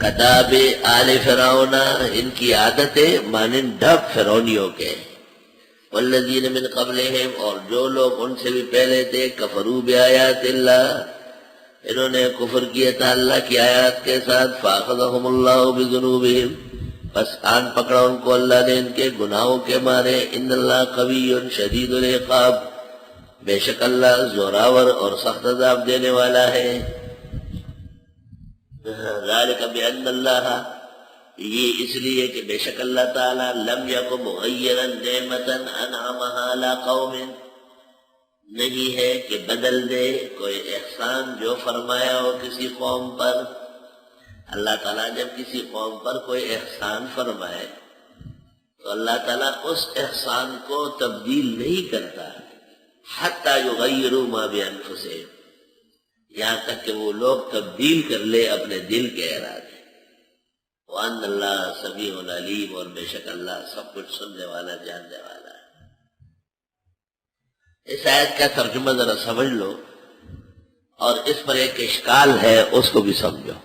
کداب آل فرعون، ان کی عادتیں مانند ڈھب فرعونیوں کے، والذین من قبلہم، اور جو لوگ ان سے بھی پہلے تھے، کفروا بآیات اللہ، انہوں نے کفر کیا تھا اللہ کی آیات کے ساتھ، فاخذہم اللہ بذنوبہم، بس آن پکڑا ان کو اللہ نے ان کے گناہوں کے مارے، ان اللہ قوی شدید العقاب، بے شک اللہ زوراور اور سخت عذاب دینے والا ہے۔ ذالک بأن اللہ، یہ اس لیے کہ بے شک اللہ تعالیٰ لم یکن مغیرا نعمتا انعمها علی قوم، نہیں ہے کہ بدل دے کوئی احسان جو فرمایا ہو کسی قوم پر۔ اللہ تعالیٰ جب کسی قوم پر کوئی احسان فرمائے تو اللہ تعالیٰ اس احسان کو تبدیل نہیں کرتا حتی یغیروا ما بانفسہم، یہاں تک کہ وہ لوگ تبدیل کر لے اپنے دل کے ارادے۔ وَأَنَّ اللَّهَ سَمِيعٌ عَلِيمٌ، اور بے شک اللہ سب کچھ سننے والا جاننے والا ہے۔ اس آیت کا ترجمہ ذرا سمجھ لو، اور اس پر ایک اشکال ہے اس کو بھی سمجھو۔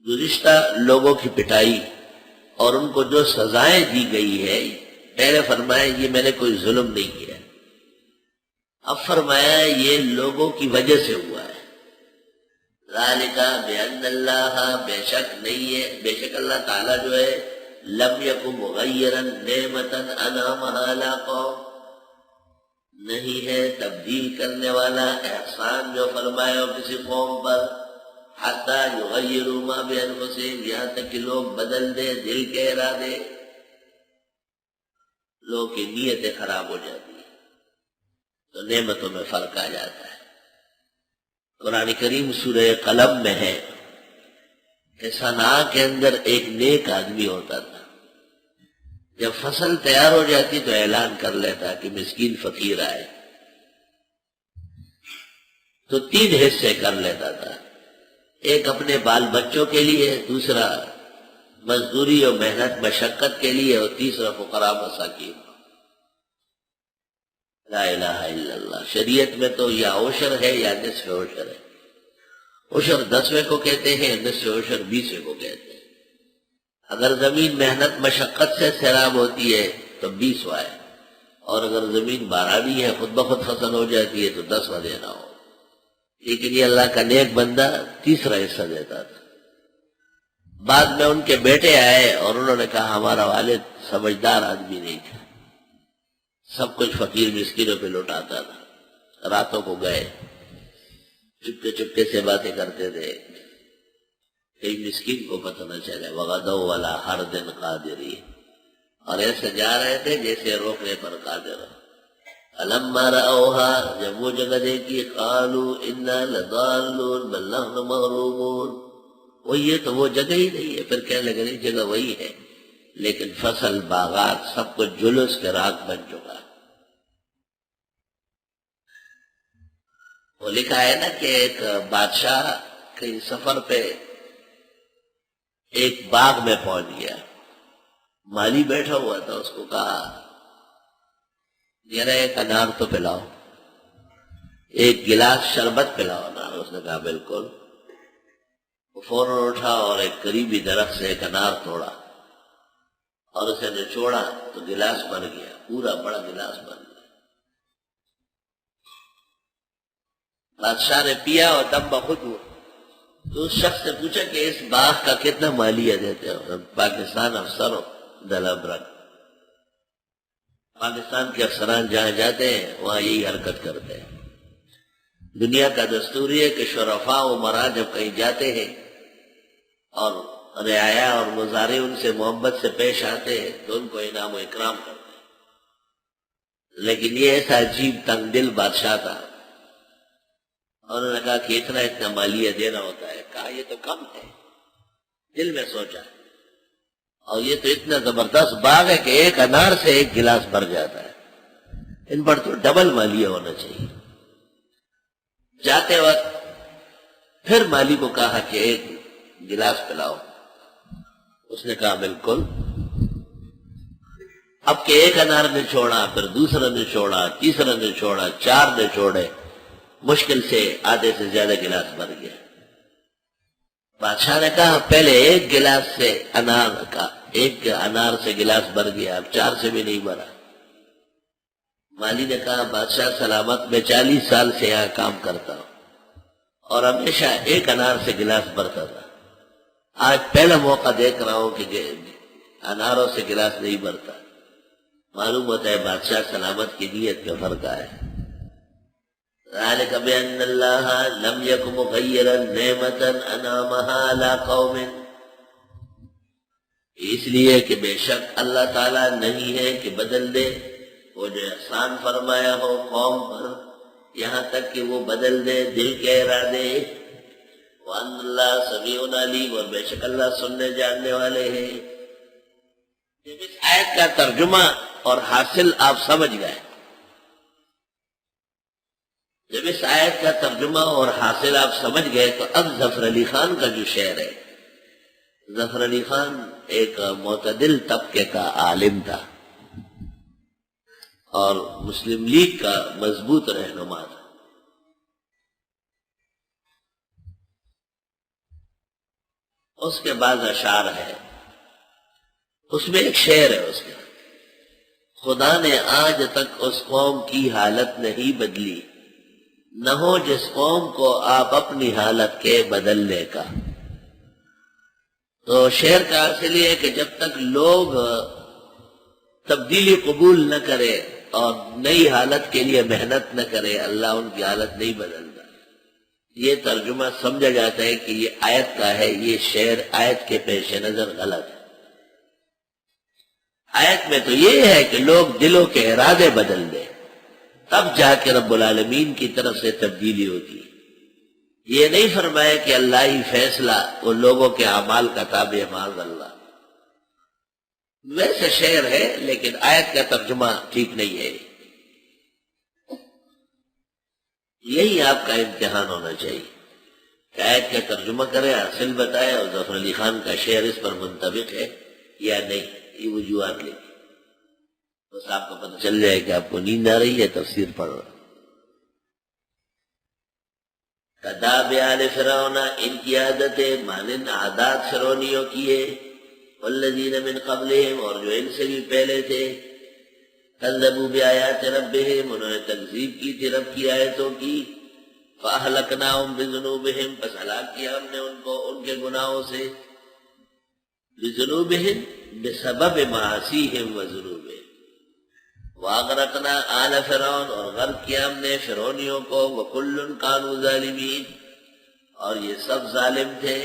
گزشتہ لوگوں کی پٹائی اور ان کو جو سزائیں دی گئی ہے، پہلے فرمایا یہ میں نے کوئی ظلم نہیں کیا، اب فرمایا یہ لوگوں کی وجہ سے ہوا ہے۔ ذالک بأن اللہ، بے شک نہیں ہے، بے شک اللہ تعالیٰ جو ہے، لم یکن مغیرا نعمتا انعمها علی قوم، نہیں ہے تبدیل کرنے والا احسان جو فرمایا ہو کسی قوم پر، حتی یغیروا ما بانفسہم، یہاں تک کہ لوگ بدل دے دل کے ارادے، لوگوں کی نیتیں خراب ہو جاتی ہیں تو نعمتوں میں فرق آ جاتا ہے۔ قرآن کریم سورہ قلم میں ہے کہ صنعاء کے اندر ایک نیک آدمی ہوتا تھا، جب فصل تیار ہو جاتی تو اعلان کر لیتا کہ مسکین فقیر آئے، تو 3 حصے کر لیتا تھا، ایک اپنے بال بچوں کے لیے، دوسرا مزدوری اور محنت مشقت کے لیے، اور تیسرا فقراء مساکین۔ لا الہ الا اللہ۔ شریعت میں تو یا عشر ہے یا نصف عشر ہے، عشر 10ویں کو کہتے ہیں، نصف عشر 20ویں کو کہتے ہیں۔ اگر زمین محنت مشقت سے سیراب ہوتی ہے تو 20واں ہے، اور اگر زمین بارانی ہے خود بخود فصل ہو جاتی ہے تو 10واں دینا ہو۔ لیکن یہ اللہ کا نیک بندہ تیسرا حصہ دیتا تھا۔ بعد میں ان کے بیٹے آئے اور انہوں نے کہا ہمارا والد سمجھدار آدمی نہیں تھا، سب کچھ فقیر مسکینوں پہ لوٹاتا تھا، راتوں کو گئے چپکے چپکے سے باتیں کرتے تھے، کئی مسکین کو پتہ نہ چلے، وغدوا علی حرد قادرین، اور ایسے جا رہے تھے جیسے روکنے پر قادر ہو۔ فلما رأوها، جب وہ جگہ دیکھی، قالوا انا لضالون بل نحن مغرومون، وہ یہ تو وہ جگہ ہی نہیں ہے، پھر کہنے لگے نہیں جگہ وہی ہے، لیکن فصل باغات سب کچھ جلوس کے راگ بن چکا ہے۔ وہ لکھا ہے نا کہ ایک بادشاہ کہیں سفر پہ ایک باغ میں پہنچ گیا، مالی بیٹھا ہوا تھا، اس کو کہا ذرا ایک انار تو پلاؤ، ایک گلاس شربت پلاؤ نا۔ اس نے کہا بالکل۔ وہ فوراً اٹھا اور ایک قریبی درخت سے ایک انار توڑا اور اسے نچوڑا تو گلاس بن گیا، پورا بڑا گلاس بن گیا۔ بادشاہ نے پیا اور دم بخود ہوا، تو اس شخص سے پوچھا کہ اس باغ کا کتنا مالیہ دیتے ہو؟ پاکستان افسر ہو دل ابرک، پاکستان کے افسران جہاں جاتے ہیں وہاں یہی حرکت کرتے ہیں۔ دنیا کا دستور ہے کہ شرفاء و مرا جب کہیں جاتے ہیں اور رعایا اور مزارع ان سے محبت سے پیش آتے ہیں تو ان کو انعام و اکرام کرتے ہیں، لیکن یہ ایسا عجیب تنگ دل بادشاہ تھا، انہوں نے کہا کہ اتنا مالیہ دینا ہوتا ہے؟ کہا یہ تو کم ہے۔ دل میں سوچا اور یہ تو اتنا زبردست باغ ہے کہ ایک انار سے ایک گلاس بھر جاتا ہے، ان پر تو ڈبل مالیہ ہونا چاہیے۔ جاتے وقت پھر مالی کو کہا کہ ایک گلاس پلاؤ، اس نے کہا بالکل۔ اب کہ ایک انار نے چھوڑا، پھر دوسرا نے چھوڑا، تیسرا نے چھوڑا، 4 نے چھوڑے، مشکل سے آدھے سے زیادہ گلاس بھر گیا۔ بادشاہ نے کہا پہلے ایک گلاس سے انار کا، ایک انار سے گلاس بھر گیا، اب 4 سے بھی نہیں بھرا۔ مالی نے کہا بادشاہ سلامت، میں 40 سال سے یہاں کام کرتا ہوں اور ہمیشہ ایک انار سے گلاس بھرتا تھا، آج پہلا موقع دیکھ رہا ہوں کہ اناروں سے گلاس نہیں بھرتا۔ معلوم ہوتا ہے بادشاہ سلامت کی نیت میں فرق ہے۔ ذالک بأن اللہ لم یک مغیرا نعمتا انعمها علی قوم، اس لیے کہ بے شک اللہ تعالیٰ نہیں ہے کہ بدل دے وہ جو احسان فرمایا ہو قوم پر، یہاں تک کہ وہ بدل دے دل کے ارادے۔ وَأَنَّ اللَّهَ سَمِيعٌ عَلِيمٌ، اور بے شک اللہ سننے جاننے والے ہیں۔ جب اس آیت کا ترجمہ اور حاصل آپ سمجھ گئے، جب اس آیت کا ترجمہ اور حاصل آپ سمجھ گئے تو اب ظفر علی خان کا جو شعر ہے، ظفر علی خان ایک معتدل طبقے کا عالم تھا اور مسلم لیگ کا مضبوط رہنما تھا۔ اس کے بعد اشعار ہے، اس میں ایک شعر ہے اس کا، خدا نے آج تک اس قوم کی حالت نہیں بدلی، نہ ہو جس قوم کو آپ اپنی حالت کے بدلنے کا۔ تو شعر کا اصل یہ ہے کہ جب تک لوگ تبدیلی قبول نہ کرے اور نئی حالت کے لیے محنت نہ کرے، اللہ ان کی حالت نہیں بدلتا۔ یہ ترجمہ سمجھا جاتا ہے کہ یہ آیت کا ہے، یہ شعر آیت کے پیش نظر غلط ہے۔ آیت میں تو یہ ہے کہ لوگ دلوں کے ارادے بدل دیں، تب جا کے رب العالمین کی طرف سے تبدیلی ہوتی ہے۔ یہ نہیں فرمایا کہ اللہ ہی فیصلہ وہ لوگوں کے اعمال کا تابع، معاذ اللہ۔ ویسے شعر ہے لیکن آیت کا ترجمہ ٹھیک نہیں ہے۔ یہی آپ کا امتحان ہونا چاہیے کہ آیت کا ترجمہ کرے، حاصل بتائے، اور ظفر علی خان کا شعر اس پر منطبق ہے یا نہیں، یہ وجوہات لکھیں، بس آپ کو پتہ چل جائے کہ آپ کو نیند آ رہی ہے تفسیر پڑھ رہا۔ کداب آل فرعون، ان کی عادت مانند عادات فرعونیوں کی ہے، والذین من قبلہم، اور جو ان سے بھی پہلے تھے، کذبوا بآیات ربہم، انہوں نے تکذیب کی تھی رب کی آیتوں کی، فاہلکناہم بذنوبہم، پس ہلاک کیا ہم نے ان کو ان کے گناہوں سے، بذنوبہم بسبب معاصیہم وذنوبہم، واغرقنا آل فرعون، اور غرق کیا ہم نے فرعونیوں کو، وکل کانوا ظالمین، اور یہ سب ظالم تھے۔